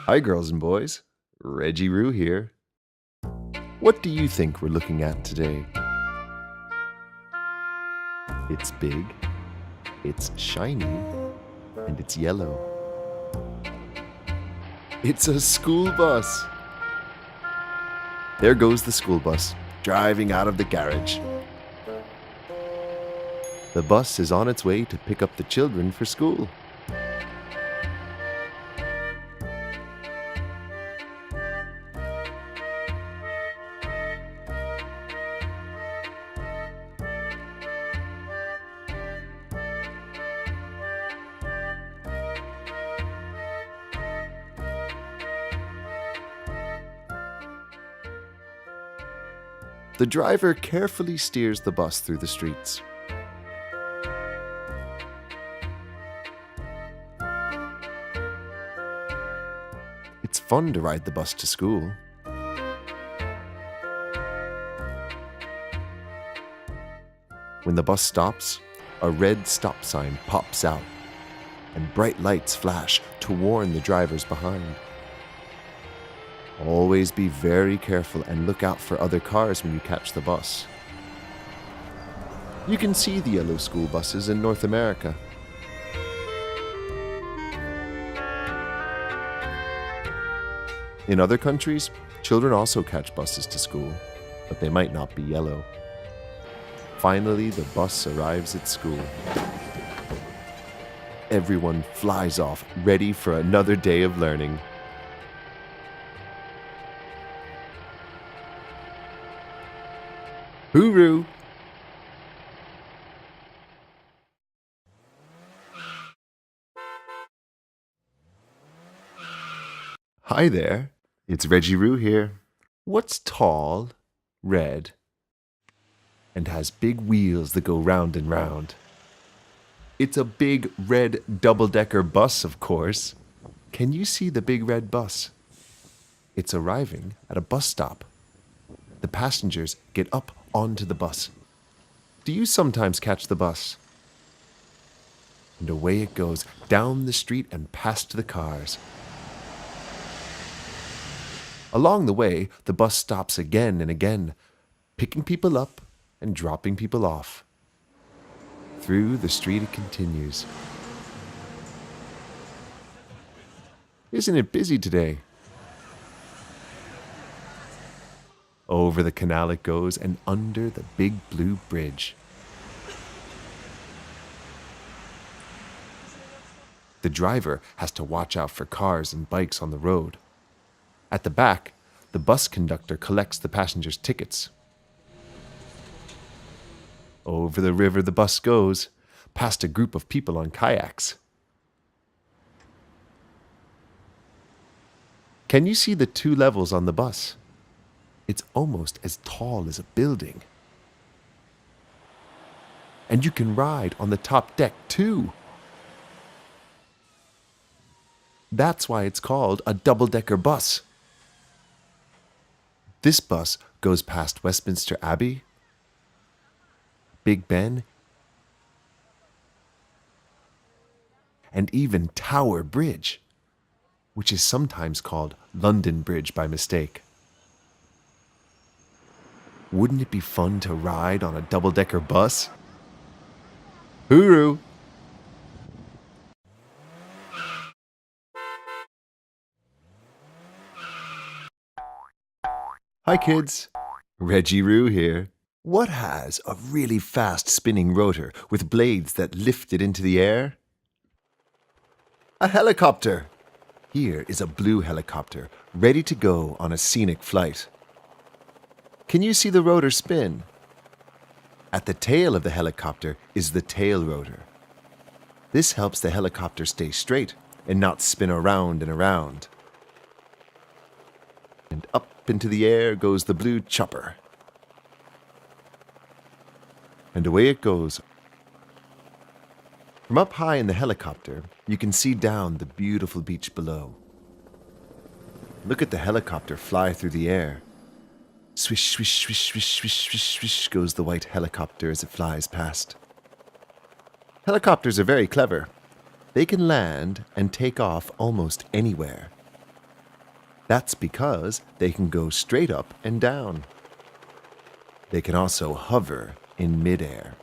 Hi, girls and boys. Reggie Roo here. What do you think we're looking at today? It's big, it's shiny, and it's yellow. It's a school bus. There goes the school bus, driving out of the garage. The bus is on its way to pick up the children for school. The driver carefully steers the bus through the streets. It's fun to ride the bus to school. When the bus stops, a red stop sign pops out, and bright lights flash to warn the drivers behind. Always be very careful and look out for other cars when you catch the bus. You can see the yellow school buses in North America. In other countries, children also catch buses to school, but they might not be yellow. Finally, the bus arrives at school. Everyone flies off, ready for another day of learning. Hooroo! Hi there, it's Reggie Roo here. What's tall, red, and has big wheels that go round and round? It's a big red double-decker bus, of course. Can you see the big red bus? It's arriving at a bus stop. The passengers get up onto the bus. Do you sometimes catch the bus? And away it goes, down the street and past the cars. Along the way, the bus stops again and again, picking people up and dropping people off. Through the street it continues. Isn't it busy today? Over the canal it goes and under the big blue bridge. The driver has to watch out for cars and bikes on the road. At the back, the bus conductor collects the passengers' tickets. Over the river the bus goes, past a group of people on kayaks. Can you see the two levels on the bus? It's almost as tall as a building. And you can ride on the top deck too. That's why it's called a double-decker bus. This bus goes past Westminster Abbey, Big Ben, and even Tower Bridge, which is sometimes called London Bridge by mistake. Wouldn't it be fun to ride on a double-decker bus? Hooroo! Hi kids, Reggie Roo here. What has a really fast spinning rotor with blades that lift it into the air? A helicopter! Here is a blue helicopter, ready to go on a scenic flight. Can you see the rotor spin? At the tail of the helicopter is the tail rotor. This helps the helicopter stay straight and not spin around and around. And up into the air goes the blue chopper. And away it goes. From up high in the helicopter, you can see down the beautiful beach below. Look at the helicopter fly through the air. Swish, swish, swish, swish, swish, swish, swish goes the white helicopter as it flies past. Helicopters are very clever. They can land and take off almost anywhere. That's because they can go straight up and down. They can also hover in midair.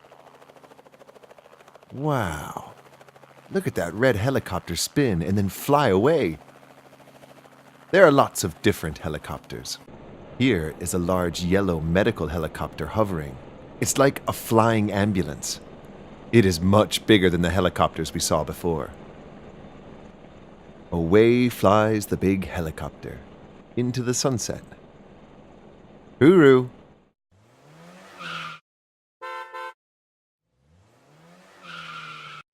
Wow! Look at that red helicopter spin and then fly away. There are lots of different helicopters. Here is a large yellow medical helicopter hovering. It's like a flying ambulance. It is much bigger than the helicopters we saw before. Away flies the big helicopter into the sunset. Hooroo!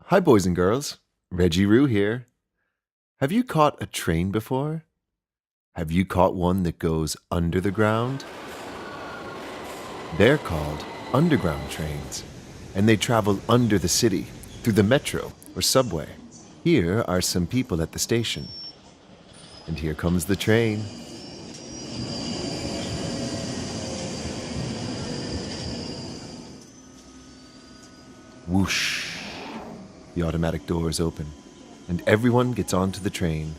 Hi, boys and girls. Reggie Roo here. Have you caught a train before? Have you caught one that goes under the ground? They're called underground trains, and they travel under the city through the metro or subway. Here are some people at the station. And here comes the train. Whoosh! The automatic doors open, and everyone gets onto the train.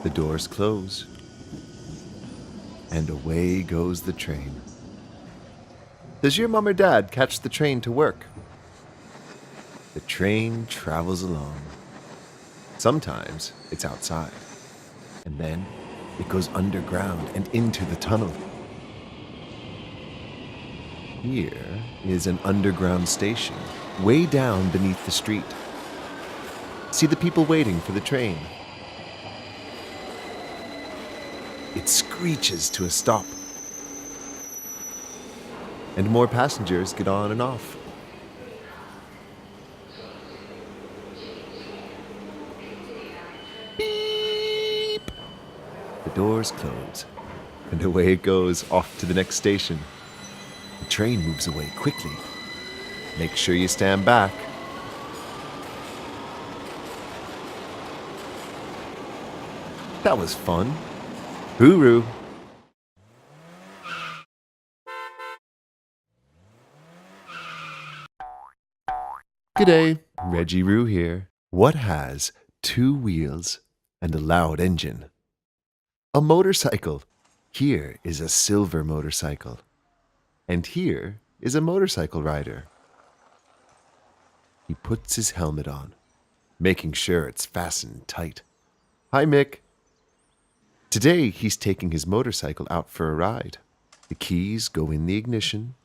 The doors close, and away goes the train. Does your mom or dad catch the train to work? The train travels along. Sometimes it's outside, and then it goes underground and into the tunnel. Here is an underground station, way down beneath the street. See the people waiting for the train. It screeches to a stop, and more passengers get on and off. Beep! The doors close, and away it goes off to the next station. The train moves away quickly. Make sure you stand back. That was fun. Hooroo! G'day, Reggie Roo here. What has 2 wheels and a loud engine? A motorcycle. Here is a silver motorcycle. And here is a motorcycle rider. He puts his helmet on, making sure it's fastened tight. Hi, Mick. Today, he's taking his motorcycle out for a ride. The keys go in the ignition,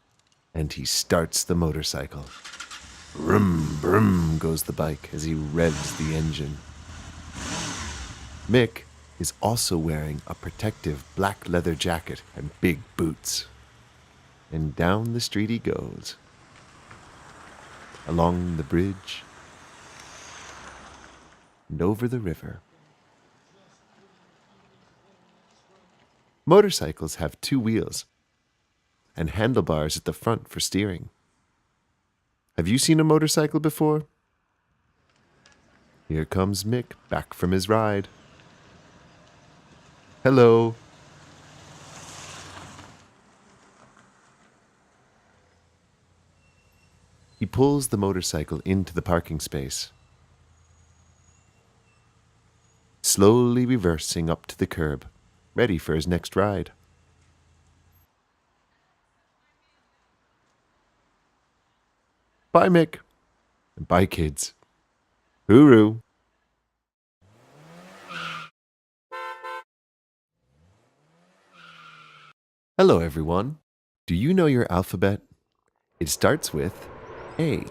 and he starts the motorcycle. Brum, brum goes the bike as he revs the engine. Mick is also wearing a protective black leather jacket and big boots. And down the street he goes. Along the bridge, and over the river. Motorcycles have 2 wheels and handlebars at the front for steering. Have you seen a motorcycle before? Here comes Mick back from his ride. Hello. He pulls the motorcycle into the parking space, slowly reversing up to the curb, ready for his next ride. Bye, Mick. And bye, kids. Hooroo. Hello, everyone. Do you know your alphabet? It starts with A.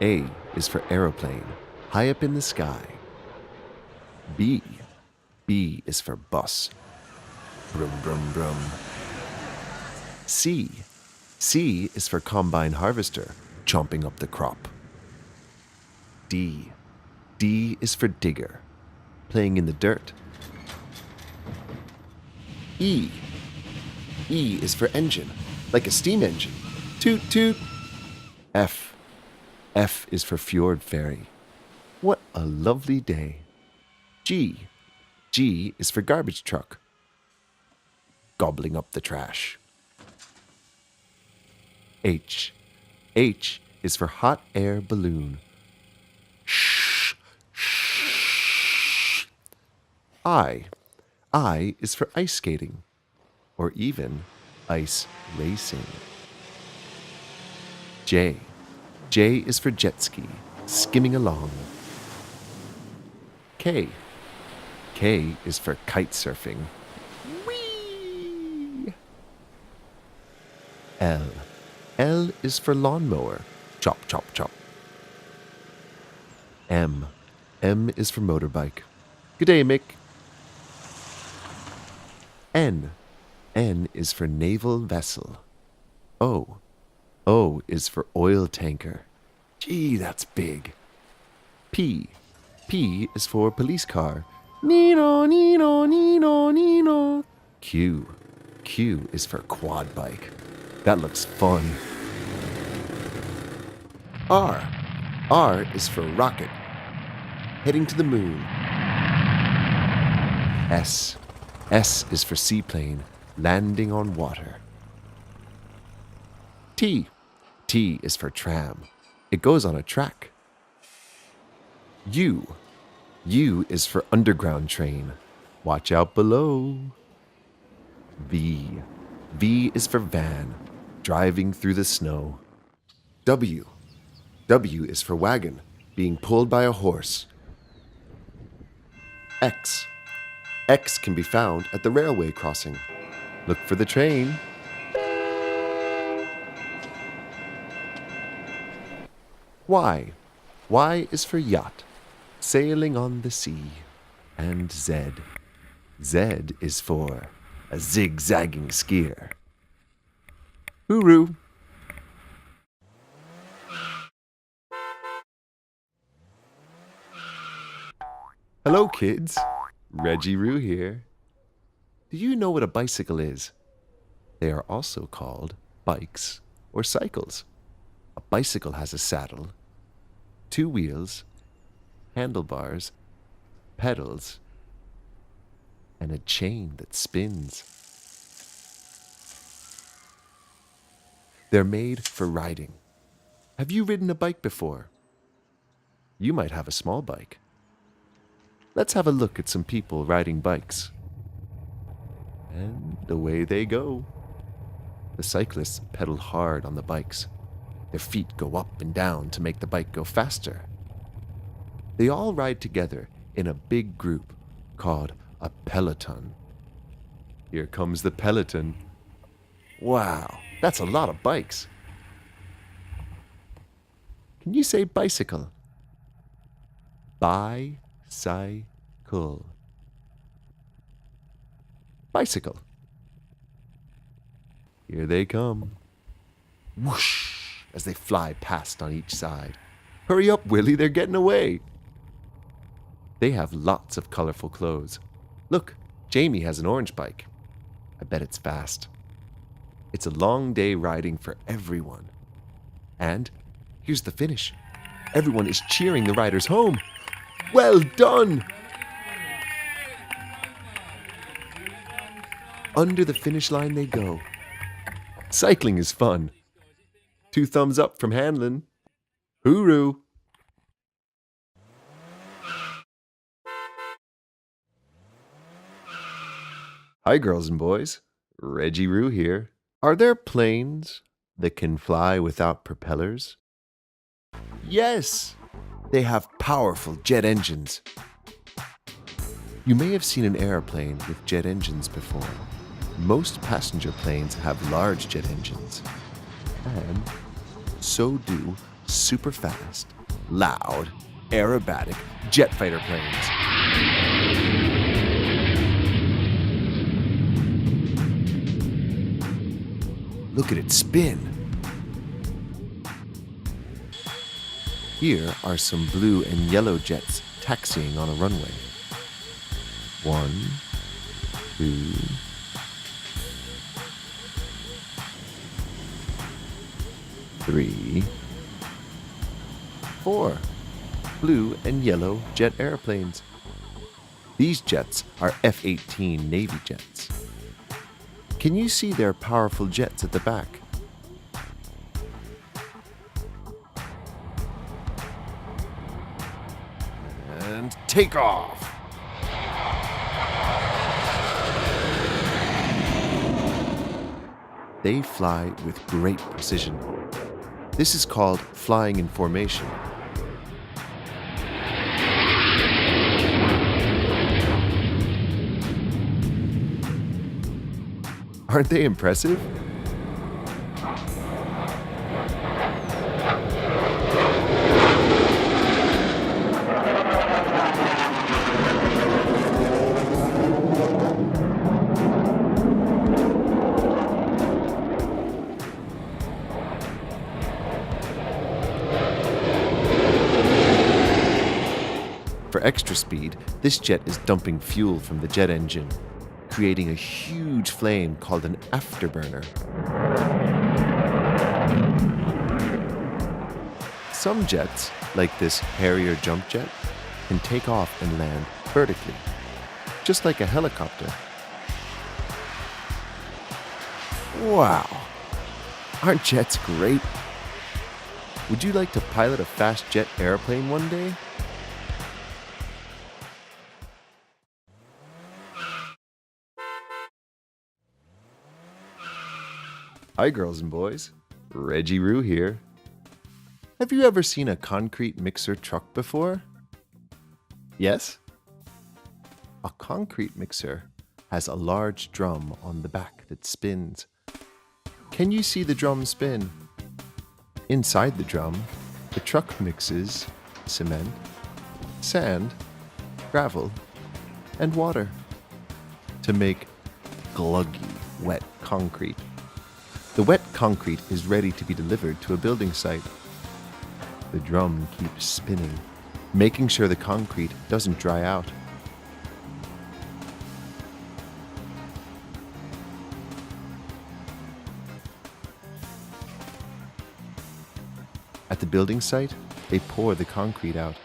A is for aeroplane, high up in the sky. B. B is for bus. Brum, brum, brum. C. C is for combine harvester, chomping up the crop. D. D is for digger, playing in the dirt. E. E is for engine, like a steam engine. Toot, toot. F. F is for fjord ferry. What a lovely day. G. G is for garbage truck, gobbling up the trash. H. H is for hot air balloon. Shh, shh. I. I is for ice skating, or even ice racing. J. J is for jet ski, skimming along. K. K is for kite surfing. Whee! L. L is for lawnmower. Chop, chop, chop. M. M is for motorbike. Good day, Mick. N. N is for naval vessel. O. O is for oil tanker. Gee, that's big. P. P is for police car. Nino, Nino, Nino, Nino. Q. Q is for quad bike. That looks fun. R. R is for rocket. Heading to the moon. S. S is for seaplane. Landing on water. T. T is for tram. It goes on a track. U. U is for underground train. Watch out below. V. V is for van. Driving through the snow. W. W is for wagon. Being pulled by a horse. X. X can be found at the railway crossing. Look for the train. Y. Y is for yacht, sailing on the sea. And Z. Z is for a zigzagging skier. Hooroo! Hello, kids. Reggie Roo here. Do you know what a bicycle is? They are also called bikes or cycles. A bicycle has a saddle, 2 wheels, handlebars, pedals, and a chain that spins. They're made for riding. Have you ridden a bike before? You might have a small bike. Let's have a look at some people riding bikes. And away they go. The cyclists pedal hard on the bikes. Their feet go up and down to make the bike go faster. They all ride together in a big group called a peloton. Here comes the peloton. Wow, that's a lot of bikes. Can you say bicycle? Bicycle. Bicycle. Here they come. Whoosh, as they fly past on each side. Hurry up, Willie, they're getting away. They have lots of colorful clothes. Look, Jamie has an orange bike. I bet it's fast. It's a long day riding for everyone. And here's the finish. Everyone is cheering the riders home. Well done! Under the finish line they go. Cycling is fun. 2 thumbs up from Hanlon. Hooroo! Hi, girls and boys. Reggie Roo here. Are there planes that can fly without propellers? Yes! They have powerful jet engines. You may have seen an airplane with jet engines before. Most passenger planes have large jet engines. And so do super fast, loud, aerobatic jet fighter planes. Look at it spin. Here are some blue and yellow jets taxiing on a runway. 1, 2, 3, 4. Blue and yellow jet airplanes. These jets are F-18 Navy jets. Can you see their powerful jets at the back? And take off. they fly with great precision. This is called flying in formation. Aren't they impressive? For extra speed, this jet is dumping fuel from the jet engine, creating a huge flame called an afterburner. Some jets, like this Harrier jump jet, can take off and land vertically, just like a helicopter. Wow! Aren't jets great? Would you like to pilot a fast jet airplane one day? Hi girls and boys, Reggie Roo here. Have you ever seen a concrete mixer truck before? Yes? A concrete mixer has a large drum on the back that spins. Can you see the drum spin? Inside the drum, the truck mixes cement, sand, gravel, and water to make gluggy wet concrete. The wet concrete is ready to be delivered to a building site. The drum keeps spinning, making sure the concrete doesn't dry out. At the building site, they pour the concrete out.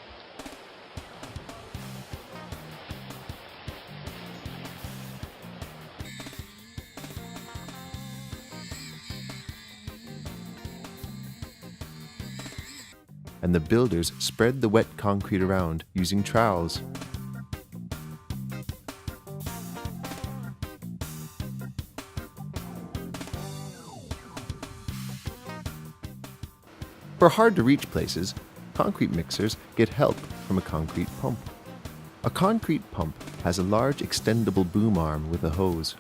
And the builders spread the wet concrete around using trowels. For hard-to-reach places, concrete mixers get help from a concrete pump. A concrete pump has a large extendable boom arm with a hose.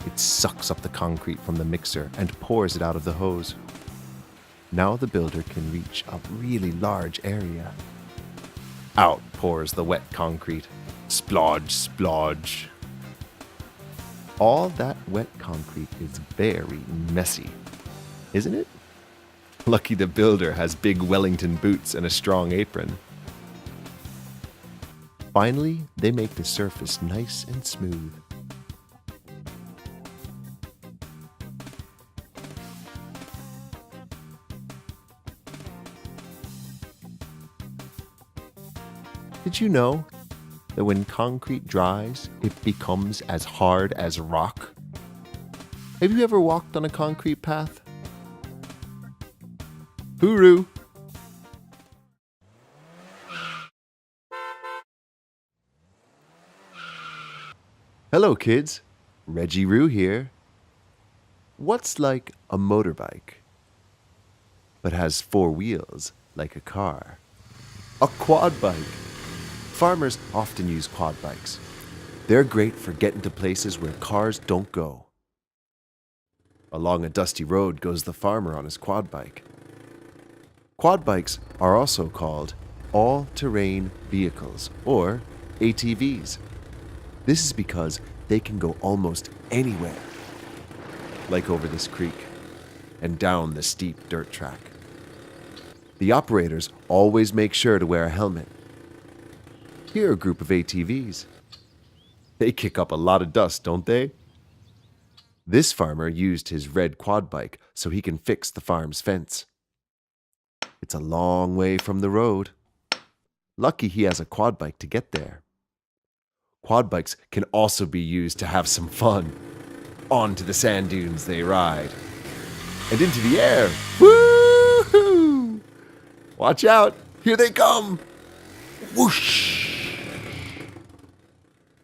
It sucks up the concrete from the mixer and pours it out of the hose. Now the builder can reach a really large area. Out pours the wet concrete. Splodge, splodge. All that wet concrete is very messy, isn't it? Lucky the builder has big Wellington boots and a strong apron. Finally, they make the surface nice and smooth. Did you know that when concrete dries, it becomes as hard as rock? Have you ever walked on a concrete path? Hooroo! Hello kids, Reggie Roo here. What's like a motorbike, but has 4 wheels like a car? A quad bike. Farmers often use quad bikes. They're great for getting to places where cars don't go. Along a dusty road goes the farmer on his quad bike. Quad bikes are also called all-terrain vehicles, or ATVs. This is because they can go almost anywhere, like over this creek and down the steep dirt track. The operators always make sure to wear a helmet. Here are a group of ATVs. They kick up a lot of dust, don't they? This farmer used his red quad bike so he can fix the farm's fence. It's a long way from the road. Lucky he has a quad bike to get there. Quad bikes can also be used to have some fun. Onto the sand dunes they ride. And into the air. Woo-hoo! Watch out, here they come. Whoosh!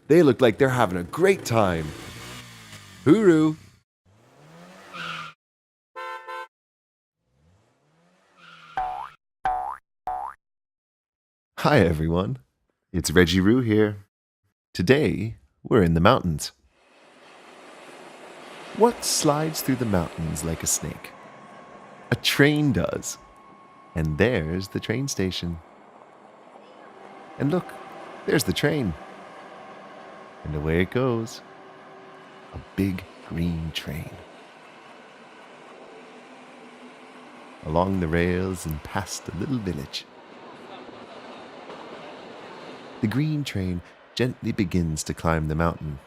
They look like they're having a great time. Hooroo! Hi everyone, it's Reggie Roo here. Today, we're in the mountains. What slides through the mountains like a snake? A train does. And there's the train station. And look, there's the train. And away it goes. A big green train. Along the rails and past a little village. The green train gently begins to climb the mountain.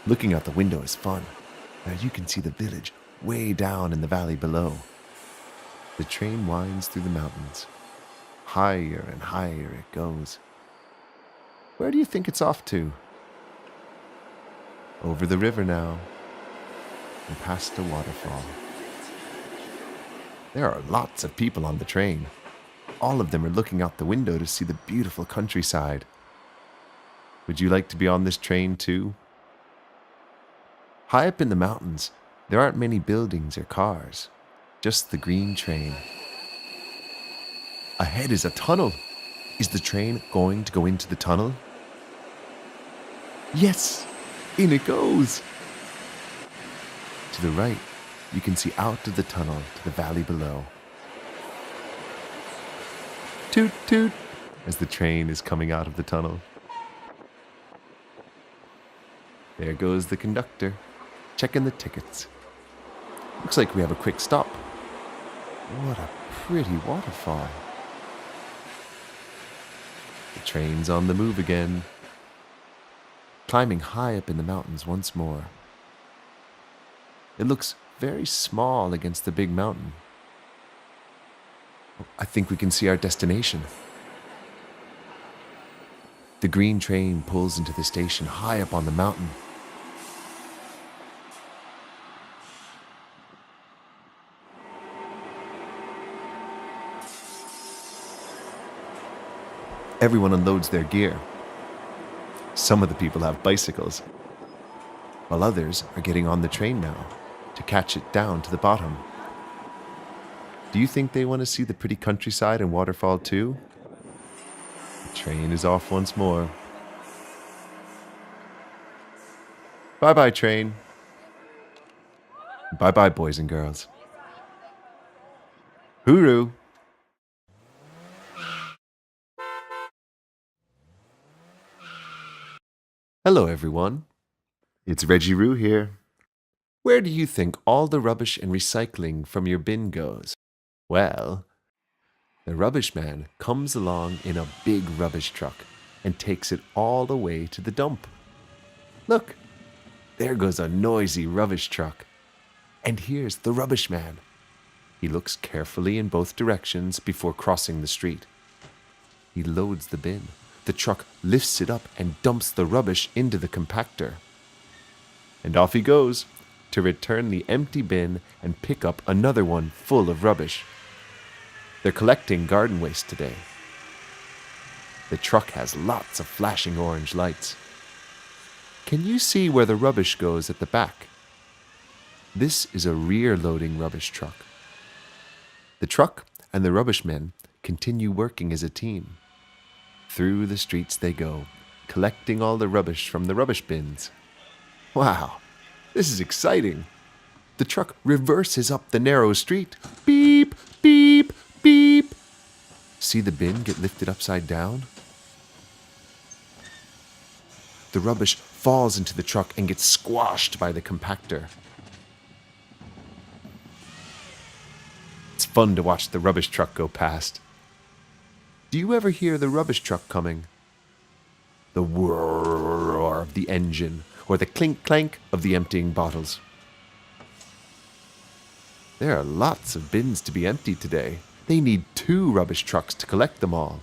Looking out the window is fun. Now you can see the village way down in the valley below. The train winds through the mountains. Higher and higher it goes. Where do you think it's off to? Over the river now, and past a waterfall. There are lots of people on the train. All of them are looking out the window to see the beautiful countryside. Would you like to be on this train too? High up in the mountains, there aren't many buildings or cars, just the green train. Ahead is a tunnel. Is the train going to go into the tunnel? Yes, in it goes. To the right, you can see out of the tunnel to the valley below. Toot toot, as the train is coming out of the tunnel. There goes the conductor, checking the tickets. Looks like we have a quick stop. What a pretty waterfall. The train's on the move again, climbing high up in the mountains once more. It looks very small against the big mountain. I think we can see our destination. The green train pulls into the station high up on the mountain. Everyone unloads their gear. Some of the people have bicycles, while others are getting on the train now to catch it down to the bottom. Do you think they want to see the pretty countryside and waterfall too? The train is off once more. Bye-bye, train. Bye-bye, boys and girls. Hooroo! Hello, everyone. It's Reggie Roo here. Where do you think all the rubbish and recycling from your bin goes? Well, the rubbish man comes along in a big rubbish truck and takes it all the way to the dump. Look, there goes a noisy rubbish truck. And here's the rubbish man. He looks carefully in both directions before crossing the street. He loads the bin. The truck lifts it up and dumps the rubbish into the compactor. And off he goes to return the empty bin and pick up another one full of rubbish. They're collecting garden waste today. The truck has lots of flashing orange lights. Can you see where the rubbish goes at the back? This is a rear-loading rubbish truck. The truck and the rubbish men continue working as a team. Through the streets they go, collecting all the rubbish from the rubbish bins. Wow, this is exciting. The truck reverses up the narrow street. Beep, beep, beep. See the bin get lifted upside down? The rubbish falls into the truck and gets squashed by the compactor. It's fun to watch the rubbish truck go past. Do you ever hear the rubbish truck coming? The whir of the engine, or the clink-clank of the emptying bottles. There are lots of bins to be emptied today. They need 2 rubbish trucks to collect them all.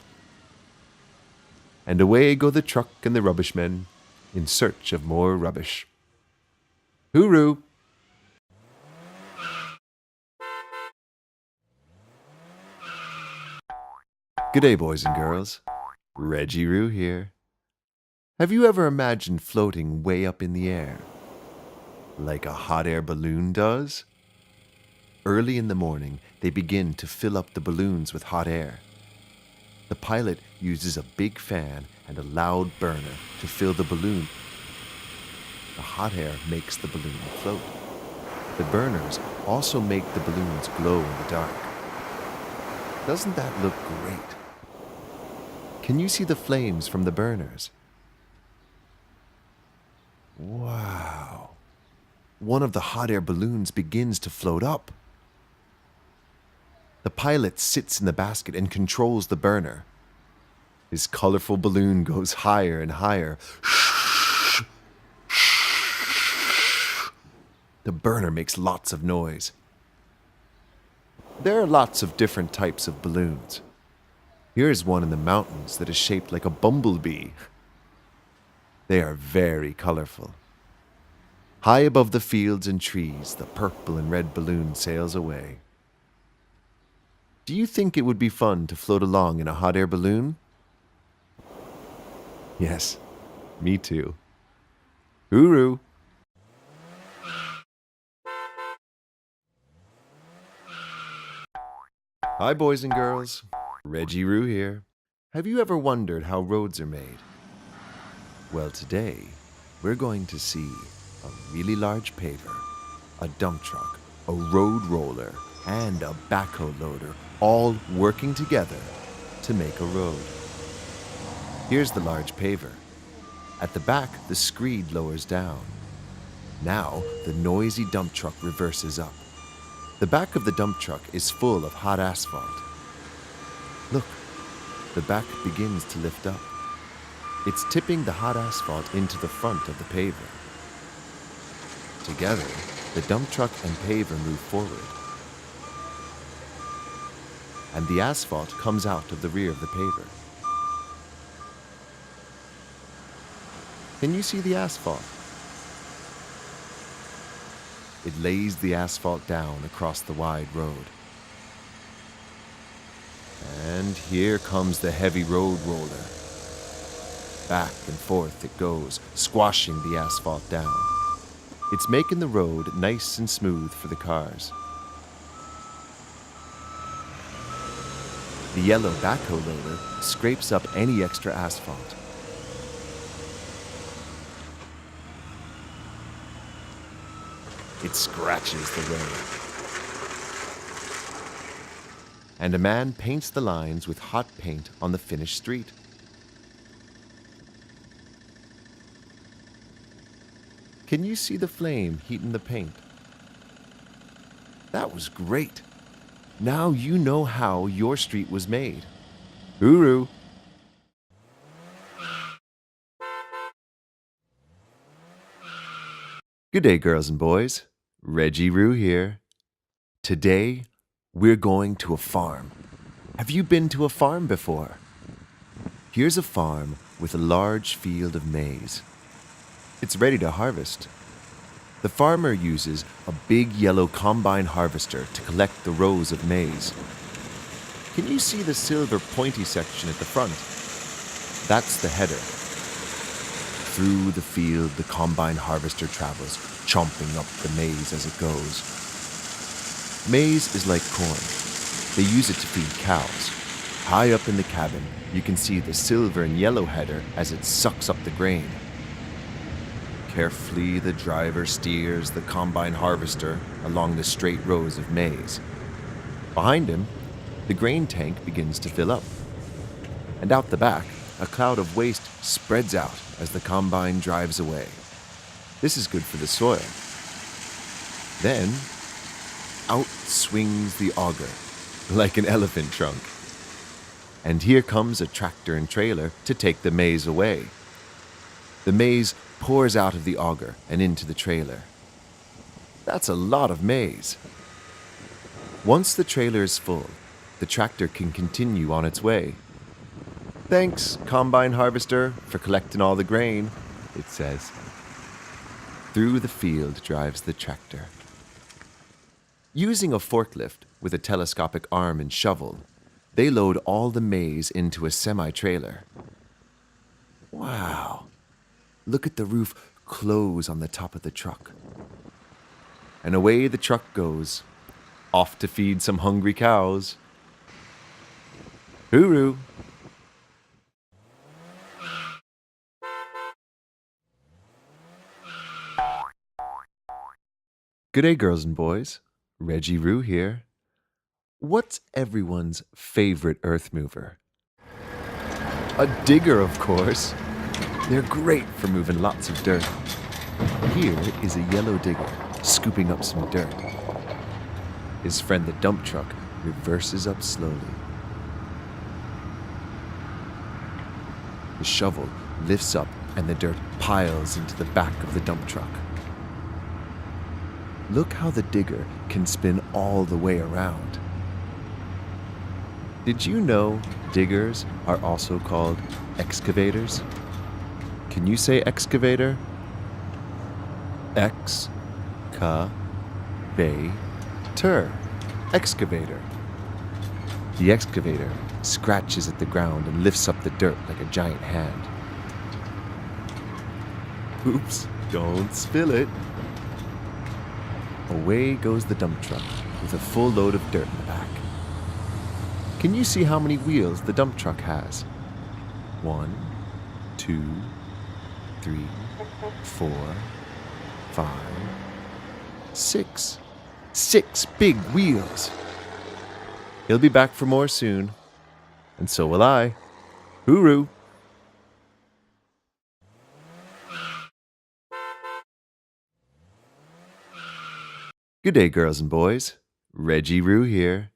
And away go the truck and the rubbish men in search of more rubbish. Hooroo! G'day, boys and girls. Reggie Roo here. Have you ever imagined floating way up in the air? Like a hot air balloon does? Early in the morning, they begin to fill up the balloons with hot air. The pilot uses a big fan and a loud burner to fill the balloon. The hot air makes the balloon float. The burners also make the balloons glow in the dark. Doesn't that look great? Can you see the flames from the burners? Wow. One of the hot air balloons begins to float up. The pilot sits in the basket and controls the burner. His colorful balloon goes higher and higher. The burner makes lots of noise. There are lots of different types of balloons. Here's one in the mountains that is shaped like a bumblebee. They are very colorful. High above the fields and trees, the purple and red balloon sails away. Do you think it would be fun to float along in a hot air balloon? Yes, me too. Hooroo! Hi, boys and girls. Reggie Roo here. Have you ever wondered how roads are made? Well, today, we're going to see a really large paver, a dump truck, a road roller, and a backhoe loader all working together to make a road. Here's the large paver. At the back, the screed lowers down. Now, the noisy dump truck reverses up. The back of the dump truck is full of hot asphalt. Look, the back begins to lift up. It's tipping the hot asphalt into the front of the paver. Together, the dump truck and paver move forward. And the asphalt comes out of the rear of the paver. Can you see the asphalt? It lays the asphalt down across the wide road. And here comes the heavy road roller. Back and forth it goes, squashing the asphalt down. It's making the road nice and smooth for the cars. The yellow backhoe loader scrapes up any extra asphalt. It scratches the road. And a man paints the lines with hot paint on the finished street. Can you see the flame heating the paint? That was great. Now you know how your street was made. Hooroo! Good day, girls and boys. Reggie Roo here. Today, we're going to a farm. Have you been to a farm before? Here's a farm with a large field of maize. It's ready to harvest. The farmer uses a big yellow combine harvester to collect the rows of maize. Can you see the silver pointy section at the front? That's the header. Through the field, the combine harvester travels, chomping up the maize as it goes. Maize is like corn. They use it to feed cows. High up in the cabin, you can see the silver and yellow header as it sucks up the grain. Carefully, the driver steers the combine harvester along the straight rows of maize. Behind him, the grain tank begins to fill up. And out the back, a cloud of waste spreads out as the combine drives away. This is good for the soil. Then, out swings the auger, like an elephant trunk. And here comes a tractor and trailer to take the maize away. The maize pours out of the auger and into the trailer. That's a lot of maize. Once the trailer is full, the tractor can continue on its way. Thanks, combine harvester, for collecting all the grain, it says. Through the field drives the tractor. Using a forklift with a telescopic arm and shovel, they load all the maize into a semi-trailer. Wow! Look at the roof close on the top of the truck. And away the truck goes, off to feed some hungry cows. Hooroo! Good day, girls and boys. Reggie Roo here. What's everyone's favorite earth mover? A digger, of course. They're great for moving lots of dirt. Here is a yellow digger scooping up some dirt. His friend the dump truck reverses up slowly. The shovel lifts up and the dirt piles into the back of the dump truck. Look how the digger can spin all the way around. Did you know diggers are also called excavators? Can you say excavator? Ex-ca-va-ter. Excavator. The excavator scratches at the ground and lifts up the dirt like a giant hand. Oops, don't spill it. Away goes the dump truck with a full load of dirt in the back. Can you see how many wheels the dump truck has? 1, 2, 3, 4, 5, 6. 6 big wheels. He'll be back for more soon. And so will I. Hooroo! Good day, girls and boys. Reggie Roo here.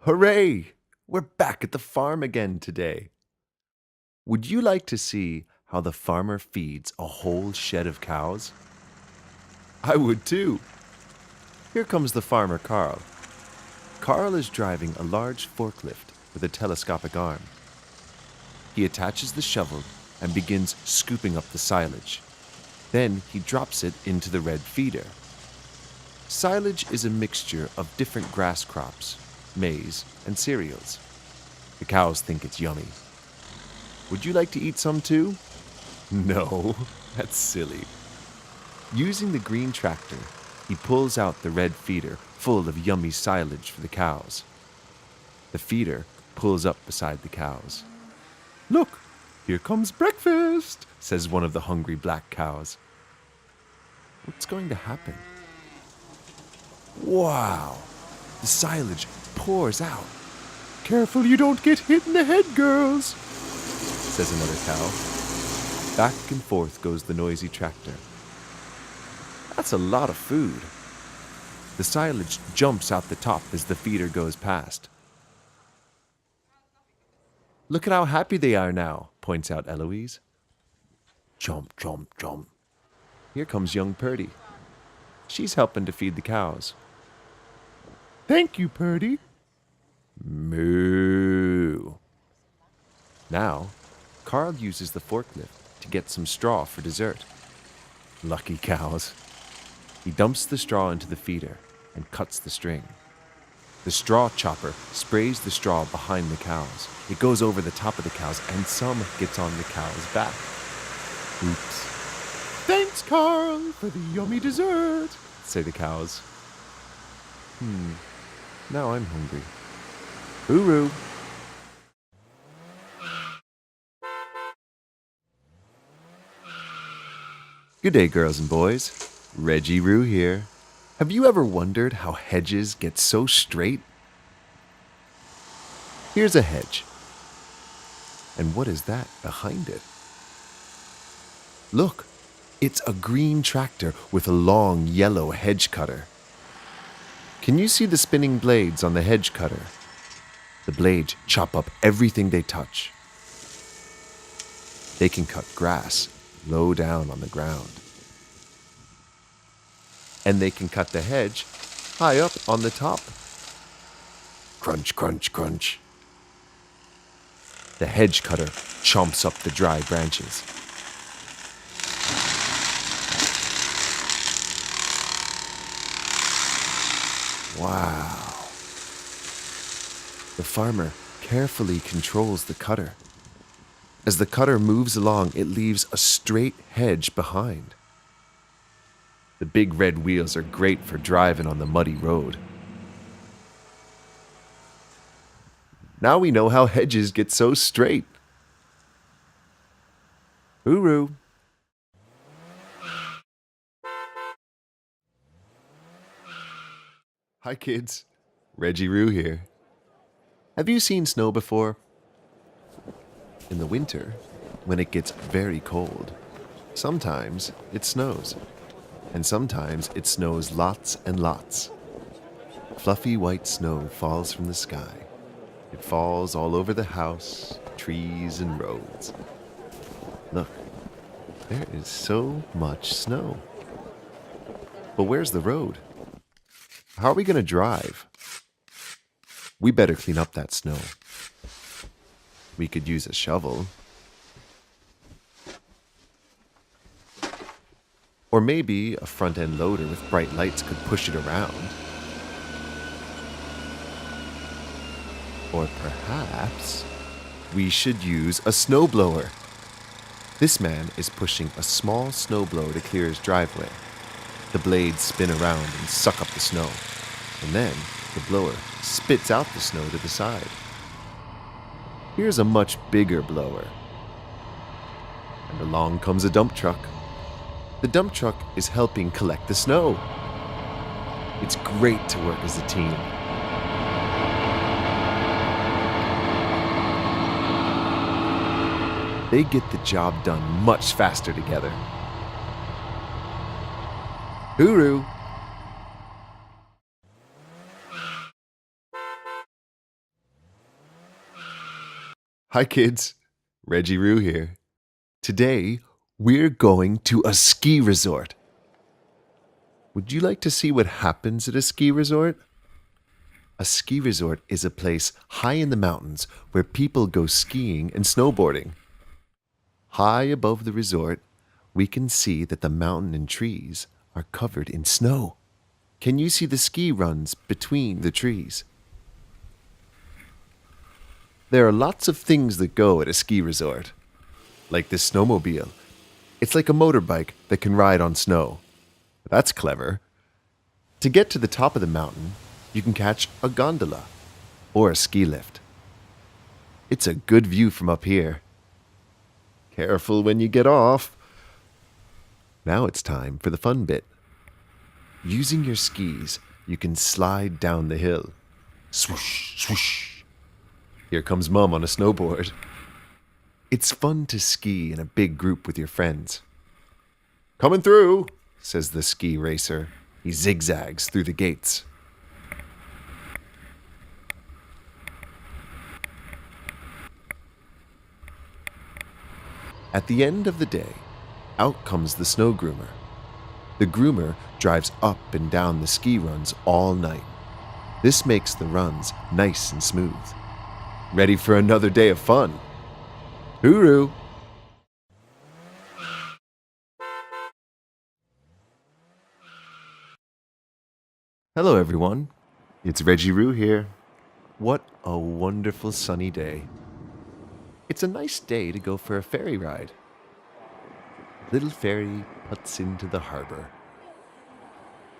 Hooray! We're back at the farm again today. Would you like to see how the farmer feeds a whole shed of cows? I would too. Here comes the farmer Carl. Carl is driving a large forklift with a telescopic arm. He attaches the shovel and begins scooping up the silage. Then he drops it into the red feeder. Silage is a mixture of different grass crops, maize, and cereals. The cows think it's yummy. Would you like to eat some too? No, that's silly. Using the green tractor, he pulls out the red feeder full of yummy silage for the cows. The feeder pulls up beside the cows. Look, here comes breakfast, says one of the hungry black cows. What's going to happen? Wow, the silage pours out. Careful you don't get hit in the head, girls, says another cow. Back and forth goes the noisy tractor. That's a lot of food. The silage jumps out the top as the feeder goes past. Look at how happy they are now, points out Eloise. Jump, jump, jump. Here comes young Purdy. She's helping to feed the cows. Thank you, Purdy. Moo. Now, Carl uses the forklift to get some straw for dessert. Lucky cows. He dumps the straw into the feeder and cuts the string. The straw chopper sprays the straw behind the cows. It goes over the top of the cows and some gets on the cow's back. Oops. Thanks, Carl, for the yummy dessert, say the cows. Now I'm hungry. Hooroo! Good day, girls and boys. Reggie Roo here. Have you ever wondered how hedges get so straight? Here's a hedge. And what is that behind it? Look, it's a green tractor with a long yellow hedge cutter. Can you see the spinning blades on the hedge cutter? The blades chop up everything they touch. They can cut grass low down on the ground. And they can cut the hedge high up on the top. Crunch, crunch, crunch. The hedge cutter chomps up the dry branches. Wow. The farmer carefully controls the cutter. As the cutter moves along, it leaves a straight hedge behind. The big red wheels are great for driving on the muddy road. Now we know how hedges get so straight. Hooroo! Hi kids, Reggie Roo here. Have you seen snow before? In the winter, when it gets very cold, sometimes it snows. And sometimes it snows lots and lots. Fluffy white snow falls from the sky. It falls all over the house, trees, and roads. Look, there is so much snow. But where's the road? How are we going to drive? We better clean up that snow. We could use a shovel. Or maybe a front-end loader with bright lights could push it around. Or perhaps we should use a snowblower. This man is pushing a small snowblower to clear his driveway. The blades spin around and suck up the snow. And then the blower spits out the snow to the side. Here's a much bigger blower. And along comes a dump truck. The dump truck is helping collect the snow. It's great to work as a team. They get the job done much faster together. Hooroo! Hi kids, Reggie Roo here. Today, we're going to a ski resort. Would you like to see what happens at a ski resort? A ski resort is a place high in the mountains where people go skiing and snowboarding. High above the resort, we can see that the mountain and trees are covered in snow. Can you see the ski runs between the trees? There are lots of things that go at a ski resort, like this snowmobile. It's like a motorbike that can ride on snow. That's clever. To get to the top of the mountain, you can catch a gondola or a ski lift. It's a good view from up here. Careful when you get off. Now it's time for the fun bit. Using your skis, you can slide down the hill. Swoosh, swoosh. Here comes Mum on a snowboard. It's fun to ski in a big group with your friends. Coming through, says the ski racer. He zigzags through the gates. At the end of the day, out comes the snow groomer. The groomer drives up and down the ski runs all night. This makes the runs nice and smooth. Ready for another day of fun. Hooroo! Hello everyone, it's Reggie Roo here. What a wonderful sunny day. It's a nice day to go for a ferry ride. Little ferry puts into the harbor.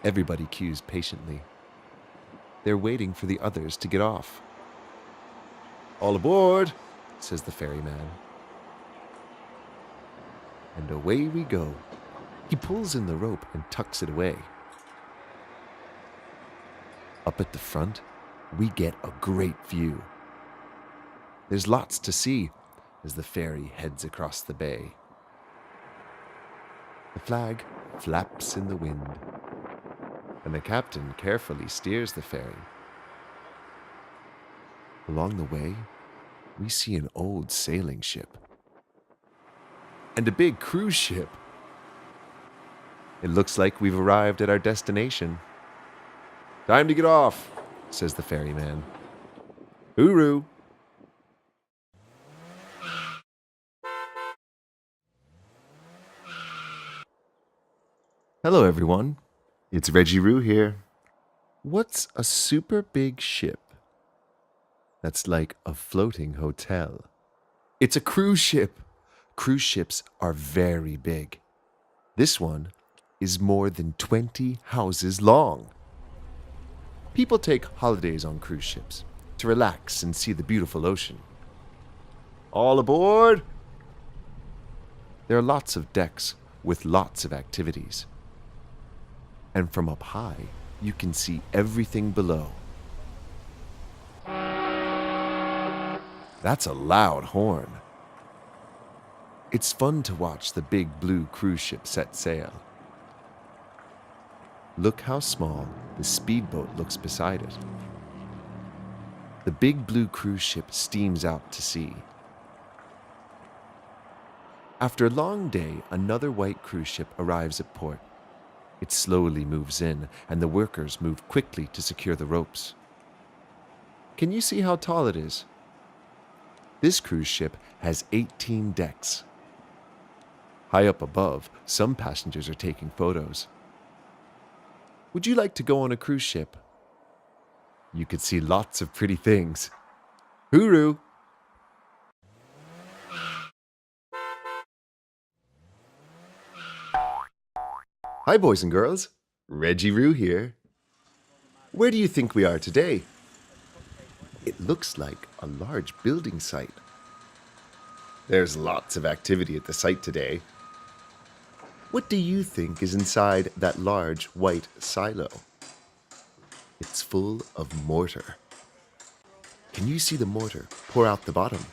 Everybody queues patiently. They're waiting for the others to get off. All aboard, says the ferryman. And away we go. He pulls in the rope and tucks it away. Up at the front, we get a great view. There's lots to see as the ferry heads across the bay. The flag flaps in the wind, and the captain carefully steers the ferry. Along the way, we see an old sailing ship and a big cruise ship. It looks like we've arrived at our destination. Time to get off, says the ferryman. Hooroo! Hello everyone, it's Reggie Roo here. What's a super big ship that's like a floating hotel? It's a cruise ship. Cruise ships are very big. This one is more than 20 houses long. People take holidays on cruise ships to relax and see the beautiful ocean. All aboard! There are lots of decks with lots of activities. And from up high, you can see everything below. That's a loud horn. It's fun to watch the big blue cruise ship set sail. Look how small the speedboat looks beside it. The big blue cruise ship steams out to sea. After a long day, another white cruise ship arrives at port. It slowly moves in, and the workers move quickly to secure the ropes. Can you see how tall it is? This cruise ship has 18 decks. High up above, some passengers are taking photos. Would you like to go on a cruise ship? You could see lots of pretty things. Hooroo! Hi, boys and girls. Reggie Roo here. Where do you think we are today? It looks like a large building site. There's lots of activity at the site today. What do you think is inside that large white silo? It's full of mortar. Can you see the mortar pour out the bottom?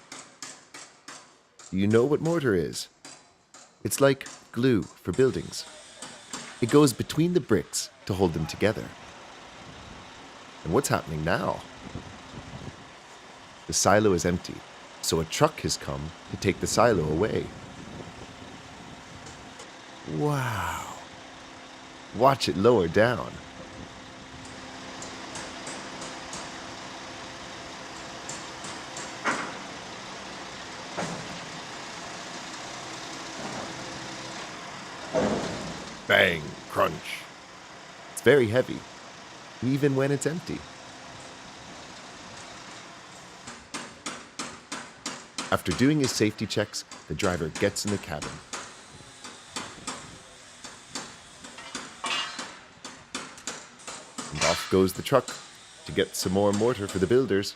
Do you know what mortar is? It's like glue for buildings. It goes between the bricks to hold them together. And what's happening now? The silo is empty, so a truck has come to take the silo away. Wow! Watch it lower down. Bang! Crunch! It's very heavy, even when it's empty. After doing his safety checks, the driver gets in the cabin. And off goes the truck to get some more mortar for the builders.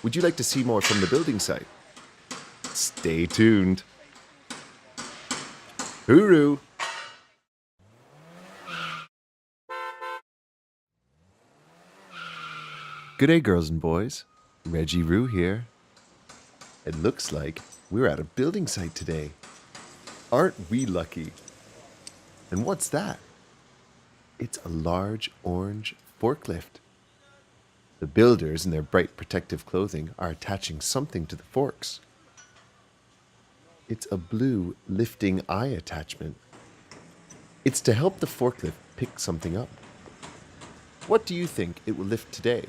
Would you like to see more from the building site? Stay tuned. Hooroo! G'day, girls and boys. Reggie Roo here. It looks like we're at a building site today. Aren't we lucky? And what's that? It's a large orange forklift. The builders in their bright protective clothing are attaching something to the forks. It's a blue lifting eye attachment. It's to help the forklift pick something up. What do you think it will lift today?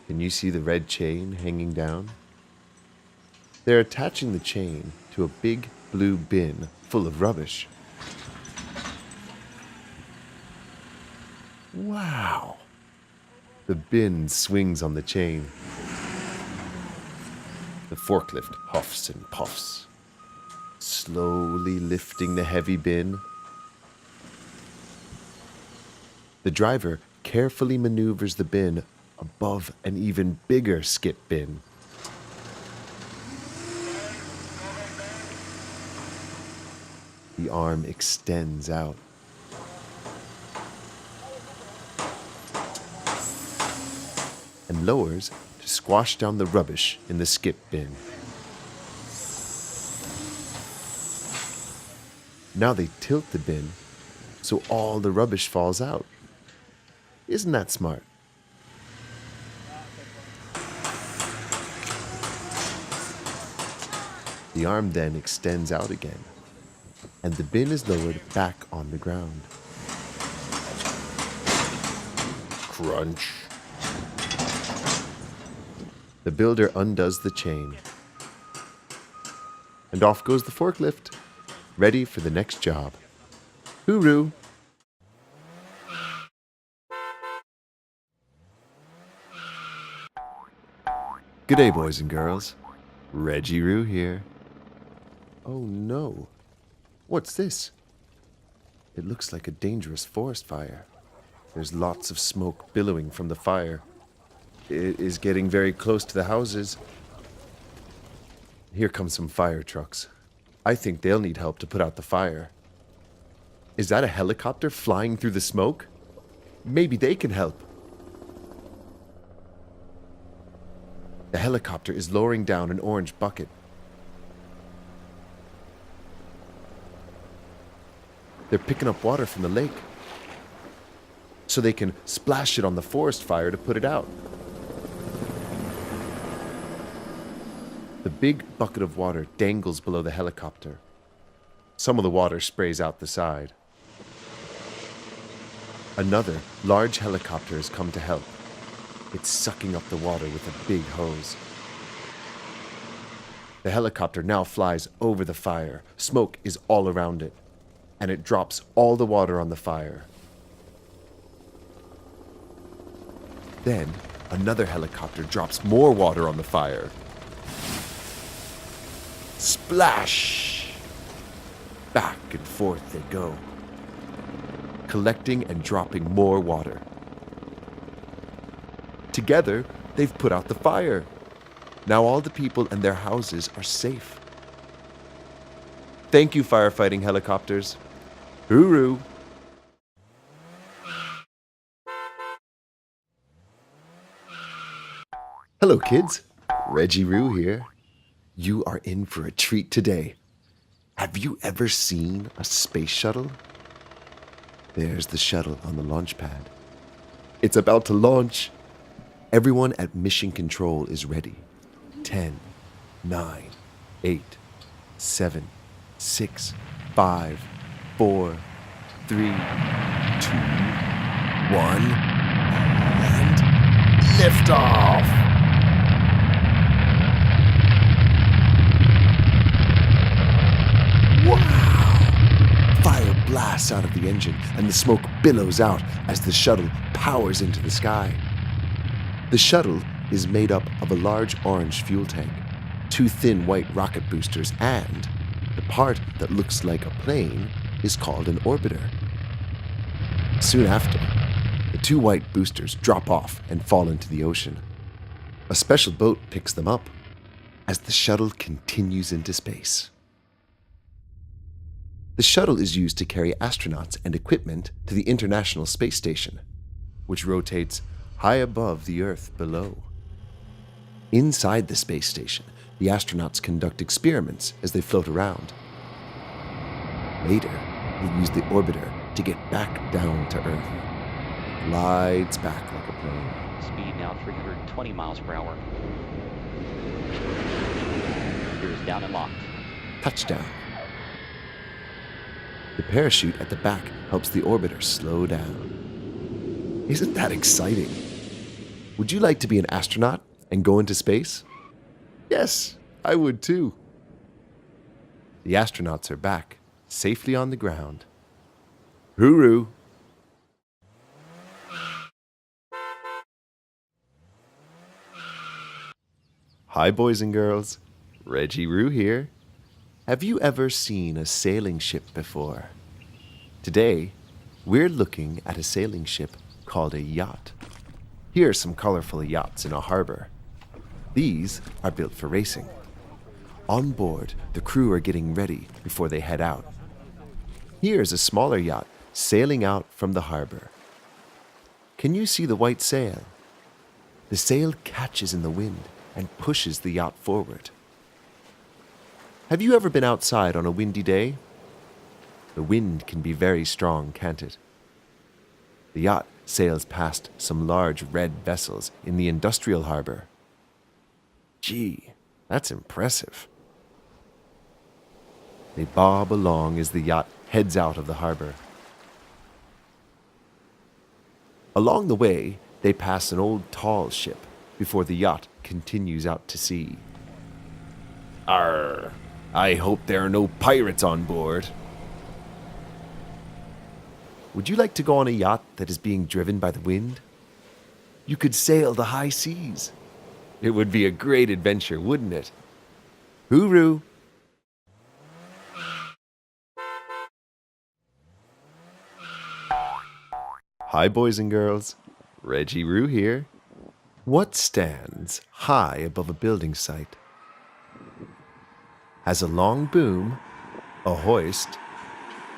Can you see the red chain hanging down? They're attaching the chain to a big blue bin full of rubbish. Wow! The bin swings on the chain. The forklift huffs and puffs, slowly lifting the heavy bin. The driver carefully maneuvers the bin above an even bigger skip bin. The arm extends out. And lowers to squash down the rubbish in the skip bin. Now they tilt the bin so all the rubbish falls out. Isn't that smart? The arm then extends out again, and the bin is lowered back on the ground. Crunch. The builder undoes the chain, and off goes the forklift, ready for the next job. Hooroo! G'day, boys and girls. Reggie Roo here. Oh no. What's this? It looks like a dangerous forest fire. There's lots of smoke billowing from the fire. It is getting very close to the houses. Here come some fire trucks. I think they'll need help to put out the fire. Is that a helicopter flying through the smoke? Maybe they can help. The helicopter is lowering down an orange bucket. They're picking up water from the lake so they can splash it on the forest fire to put it out. The big bucket of water dangles below the helicopter. Some of the water sprays out the side. Another large helicopter has come to help. It's sucking up the water with a big hose. The helicopter now flies over the fire. Smoke is all around it, and it drops all the water on the fire. Then, another helicopter drops more water on the fire. Splash! Back and forth they go, collecting and dropping more water. Together, they've put out the fire. Now all the people and their houses are safe. Thank you, firefighting helicopters. Hooroo! Hello, kids. Reggie Roo here. You are in for a treat today. Have you ever seen a space shuttle? There's the shuttle on the launch pad. It's about to launch. Everyone at Mission Control is ready. 10, 9, 8, 7, 6, 5, 4, 3, 2, 1, and liftoff! Wow! Fire blasts out of the engine and the smoke billows out as the shuttle powers into the sky. The shuttle is made up of a large orange fuel tank, 2 thin white rocket boosters, and the part that looks like a plane is called an orbiter. Soon after, the 2 white boosters drop off and fall into the ocean. A special boat picks them up as the shuttle continues into space. The shuttle is used to carry astronauts and equipment to the International Space Station, which rotates high above the Earth below. Inside the space station, the astronauts conduct experiments as they float around. Later, they use the orbiter to get back down to Earth. It glides back like a plane. Speed now 320 miles per hour. Gears down and locked. Touchdown. The parachute at the back helps the orbiter slow down. Isn't that exciting? Would you like to be an astronaut and go into space? Yes, I would too. The astronauts are back, safely on the ground. Hooroo! Hi, boys and girls. Reggie Roo here. Have you ever seen a sailing ship before? Today, we're looking at a sailing ship called a yacht. Here are some colorful yachts in a harbor. These are built for racing. On board, the crew are getting ready before they head out. Here's a smaller yacht sailing out from the harbor. Can you see the white sail? The sail catches in the wind and pushes the yacht forward. Have you ever been outside on a windy day? The wind can be very strong, can't it? The yacht sails past some large red vessels in the industrial harbor. Gee, that's impressive. They bob along as the yacht heads out of the harbor. Along the way, they pass an old tall ship before the yacht continues out to sea. Arr, I hope there are no pirates on board. Would you like to go on a yacht that is being driven by the wind? You could sail the high seas. It would be a great adventure, wouldn't it? Hooroo! Hi, boys and girls. Reggie Roo here. What stands high above a building site? Has a long boom, a hoist,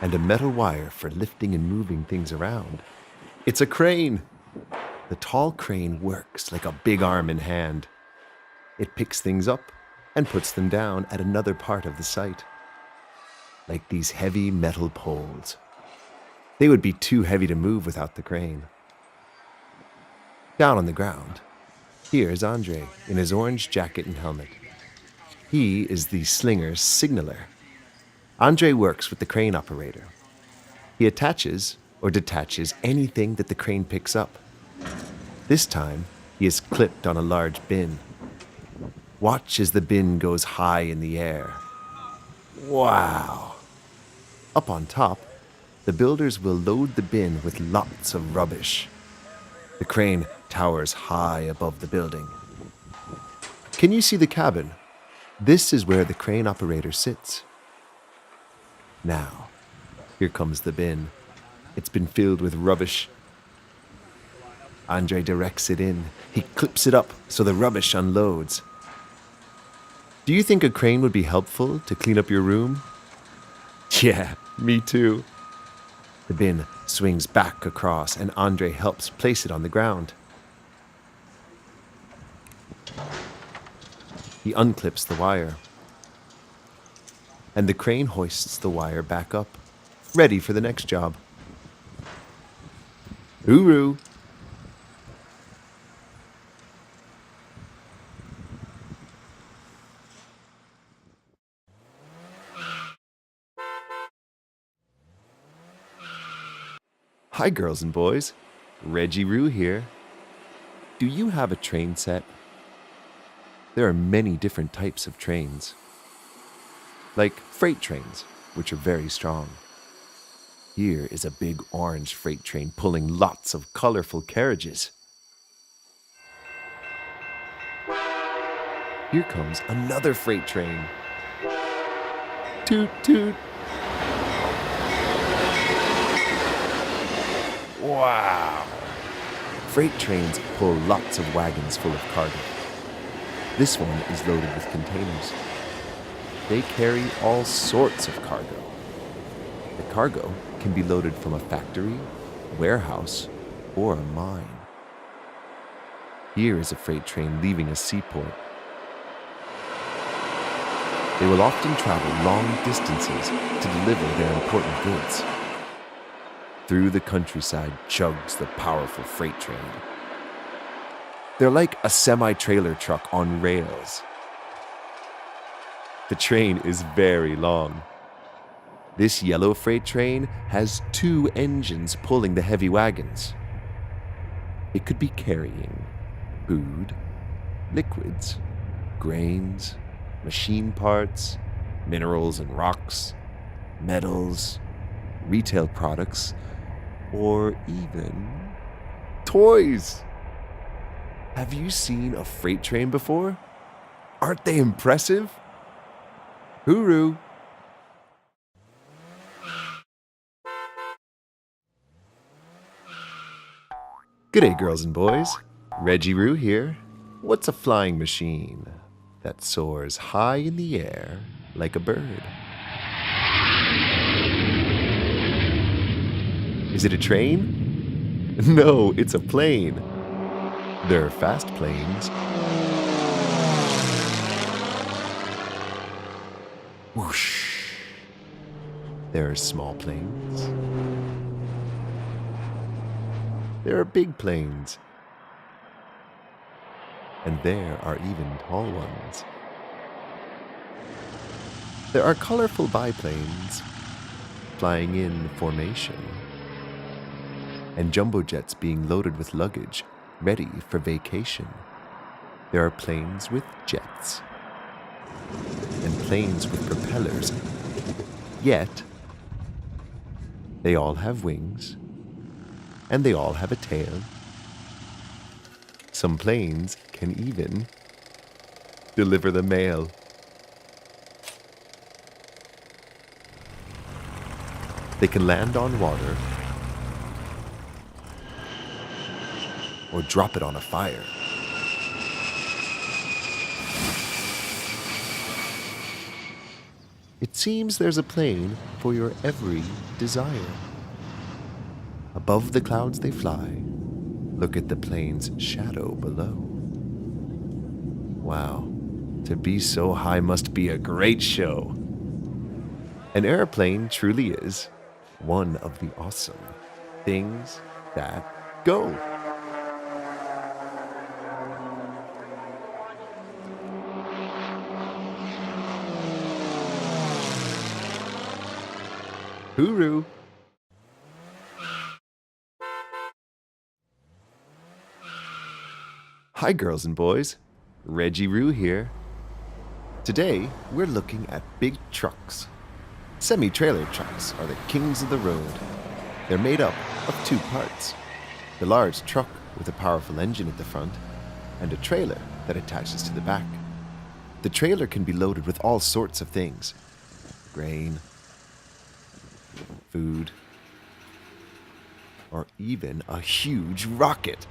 and a metal wire for lifting and moving things around. It's a crane! The tall crane works like a big arm and hand. It picks things up and puts them down at another part of the site, like these heavy metal poles. They would be too heavy to move without the crane. Down on the ground, here's Andre in his orange jacket and helmet. He is the slinger's signaler. Andre works with the crane operator. He attaches or detaches anything that the crane picks up. This time, he is clipped on a large bin. Watch as the bin goes high in the air. Wow! Up on top, the builders will load the bin with lots of rubbish. The crane towers high above the building. Can you see the cabin? This is where the crane operator sits. Now, here comes the bin. It's been filled with rubbish. Andre directs it in. He clips it up so the rubbish unloads. Do you think a crane would be helpful to clean up your room? Yeah, me too. The bin swings back across and Andre helps place it on the ground. He unclips the wire. And the crane hoists the wire back up, ready for the next job. Hooroo! Hi, girls and boys. Reggie Roo here. Do you have a train set? There are many different types of trains. Like freight trains, which are very strong. Here is a big orange freight train pulling lots of colorful carriages. Here comes another freight train. Toot toot. Wow! Freight trains pull lots of wagons full of cargo. This one is loaded with containers. They carry all sorts of cargo. The cargo can be loaded from a factory, warehouse, or a mine. Here is a freight train leaving a seaport. They will often travel long distances to deliver their important goods. Through the countryside chugs the powerful freight train. They're like a semi-trailer truck on rails. The train is very long. This yellow freight train has 2 engines pulling the heavy wagons. It could be carrying food, liquids, grains, machine parts, minerals and rocks, metals, retail products, or even toys. Have you seen a freight train before? Aren't they impressive? Hooroo! G'day, girls and boys. Reggie Roo here. What's a flying machine that soars high in the air like a bird? Is it a train? No, it's a plane. There are fast planes. Whoosh. There are small planes. There are big planes. And there are even tall ones. There are colorful biplanes flying in formation, and jumbo jets being loaded with luggage, ready for vacation. There are planes with jets, and planes with propellers. Yet, they all have wings, and they all have a tail. Some planes can even deliver the mail. They can land on water or drop it on a fire. It seems there's a plane for your every desire. Above the clouds they fly. Look at the plane's shadow below. Wow, to be so high must be a great show. An airplane truly is one of the awesome things that go. Hooroo! Hi girls and boys, Reggie Roo here. Today we're looking at big trucks. Semi-trailer trucks are the kings of the road. They're made up of two parts. The large truck with a powerful engine at the front and a trailer that attaches to the back. The trailer can be loaded with all sorts of things. Grain, food, or even a huge rocket.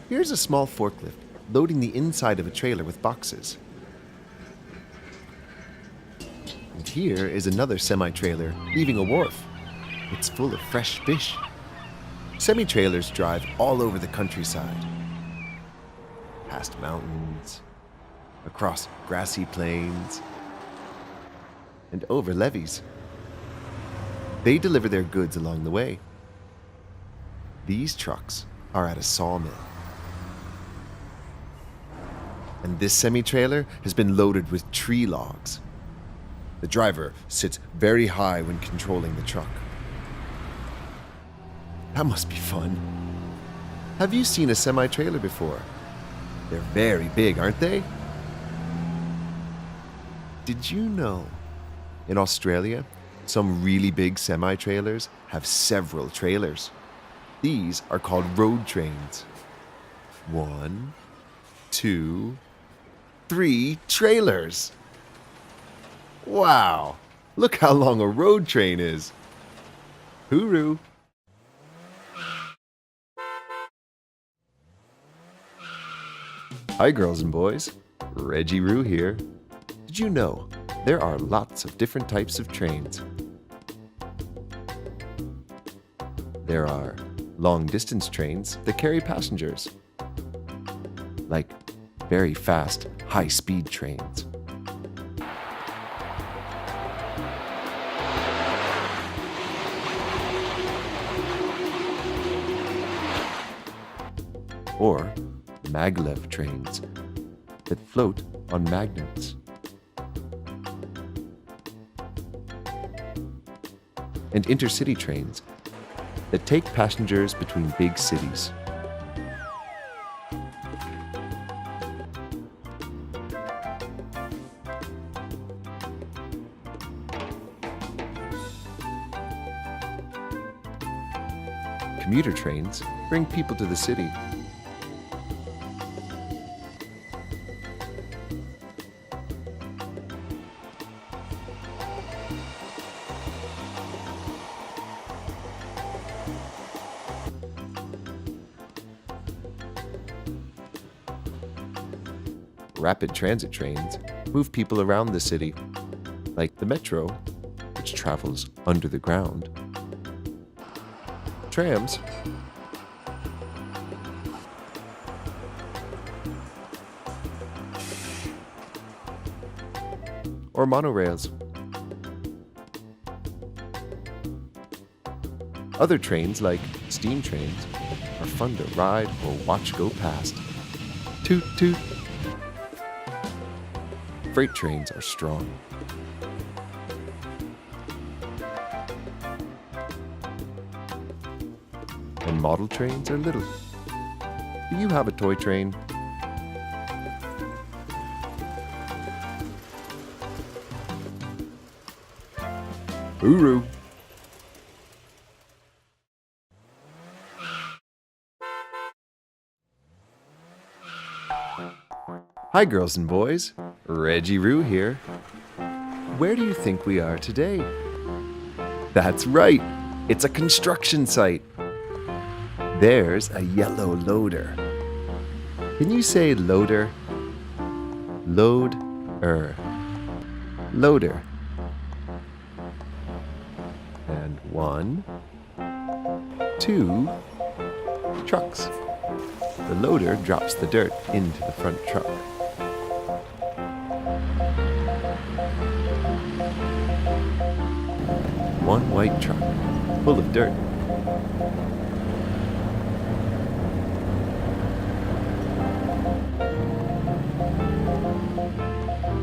Here's a small forklift loading the inside of a trailer with boxes. And here is another semi-trailer leaving a wharf. It's full of fresh fish. Semi-trailers drive all over the countryside. Past mountains, across grassy plains, and over levees. They deliver their goods along the way. These trucks are at a sawmill. And this semi-trailer has been loaded with tree logs. The driver sits very high when controlling the truck. That must be fun. Have you seen a semi-trailer before? They're very big, aren't they? Did you know? In Australia, some really big semi-trailers have several trailers. These are called road trains. 1, 2, 3 trailers. Wow, look how long a road train is. Hooroo! Hi girls and boys, Reggie Roo here. Did you know there are lots of different types of trains? There are long-distance trains that carry passengers, like very fast, high-speed trains. Or maglev trains that float on magnets. And intercity trains that take passengers between big cities. Commuter trains bring people to the city. Rapid transit trains move people around the city, like the metro, which travels under the ground. Trams or monorails. Other trains, like steam trains, are fun to ride or watch go past. Toot toot! Freight trains are strong. And model trains are little. Do you have a toy train? Hooroo! Hi girls and boys, Reggie Roo here. Where do you think we are today? That's right, it's a construction site. There's a yellow loader. Can you say loader? Load Loader. And 1, 2 trucks. The loader drops the dirt into the front truck. One white truck, full of dirt.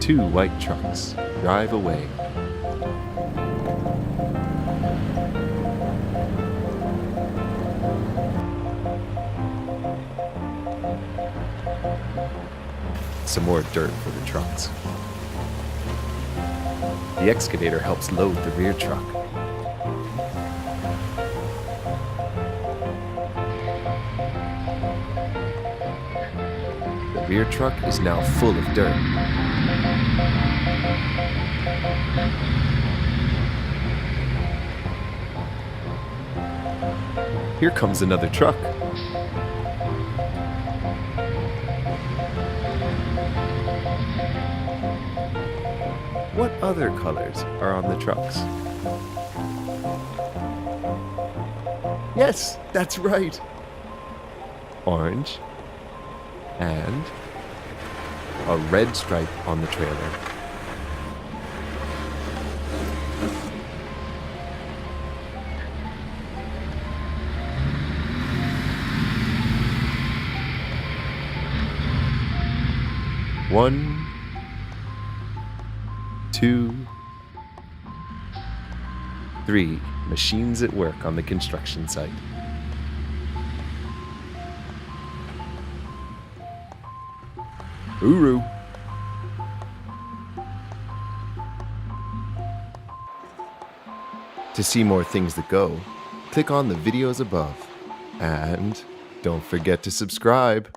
Two white trucks drive away. Some more dirt for the trucks. The excavator helps load the rear truck. The rear truck is now full of dirt. Here comes another truck. What other colors are on the trucks? Yes, that's right. Orange and a red stripe on the trailer. One, 2, 3 machines at work on the construction site. Uru. To see more things that go, click on the videos above. And don't forget to subscribe.